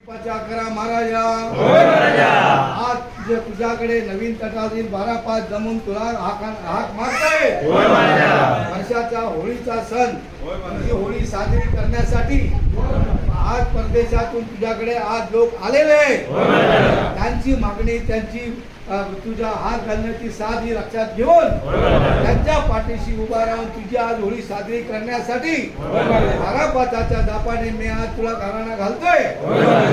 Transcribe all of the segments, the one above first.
करा महाराजा आज तुझ्याकडे नवीन तटातील 12-5 जमून तुला हाक मारताय वर्षाचा होळीचा सण ही होळी साजरी करण्यासाठी आज परदेशातून तुझ्याकडे आज लोक आलेले त्यांची मागणी त्यांची तुझ्या हात घालण्याची साथ ही लक्षात घेऊन त्यांच्या पाठीशी उभा राहून तुझी आज होळी साजरी करण्यासाठी 12-5च्या दापाने मी आज तुला गाराणा घालतोय।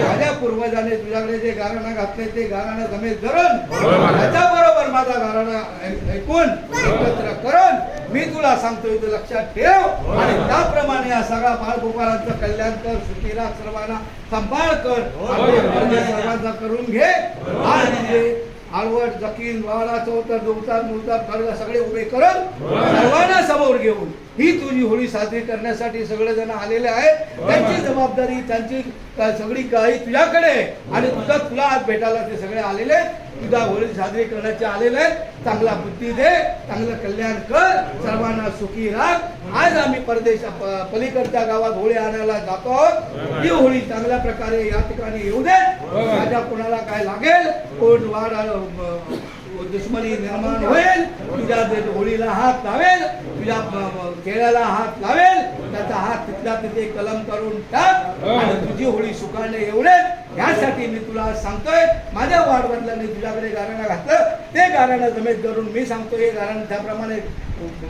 माझ्या पूर्वजांनी तुझ्याकडे जे गाराणा घातले ते गाराणा जमेल धरून त्याच्याबरोबर माझा गाराणा ऐकून एकत्र करून मी तुला सांगतोय ते लक्षात ठेव आणि त्याप्रमाणे हा सगळा बाळगोपाळांचं कल्याण कर, सुखीरा सर्वांना सांभाळ कर, सर्वांचा करून घे। आणि आळवट जकीन वाडा चौतर दोतार मुलतार खडगा सगळे उभे करून सर्वांना समोर घेऊन ही तुझी होळी साजरी करण्यासाठी सगळे जण आलेले आहेत। त्यांची जबाबदारी त्यांची सगळी काही तुझ्याकडे आणि तुला आज भेटायला ते सगळे आलेले तुझा होळी साजरी करण्याचे आलेले आहेत। चांगला बुद्धी दे, चांगलं कल्याण कर, सर्वांना सुखी राख। आज आम्ही परदेश पलीकडच्या गावात होळी आणायला जातो आहोत। ही होळी चांगल्या प्रकारे या ठिकाणी येऊ दे। माझ्या कोणाला काय लागेल कोण वाढ दुश्मनी निर्माण होईल तुझ्या होळीला हात लावेल, तुझ्या खेळाला हात लावेल, त्याचा हात तिथल्या तिथे कलम करून टाक आणि तुझी होळी सुखाने एवढे यासाठी मी तुला सांगतोय। माझ्या वाडवडिलांनी तुझ्याकडे गाराणा घातलं ते गाराणा जमेत करून मी सांगतो हे गाराणा त्याप्रमाणे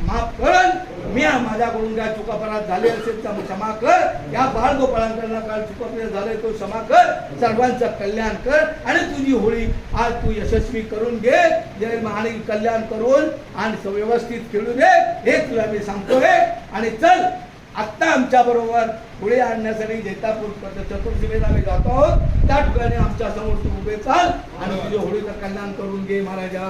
माफ करून मी माझ्याकडून काय चुकापराध झाले असेल तर क्षमा कर। या बाळगोपाळांकडून काय चुकापराध झाले तो क्षमा कर, सर्वांचं कल्याण कर आणि तुझी होळी आज तू यशस्वी करून घे। जय महानी कल्याण करून आणि व्यवस्थित खेळू दे हे तुला मी सांगतोय। आणि चल आत्ता आमच्या बरोबर पुढे आणण्यासाठी जैतापूर चतुर्सीमेला आम्ही जातो आहोत। त्या ठिकाणी आमच्या समोर तू उभे चाल आणि तुझ्या होळीचं कल्याण करून घे महाराजा।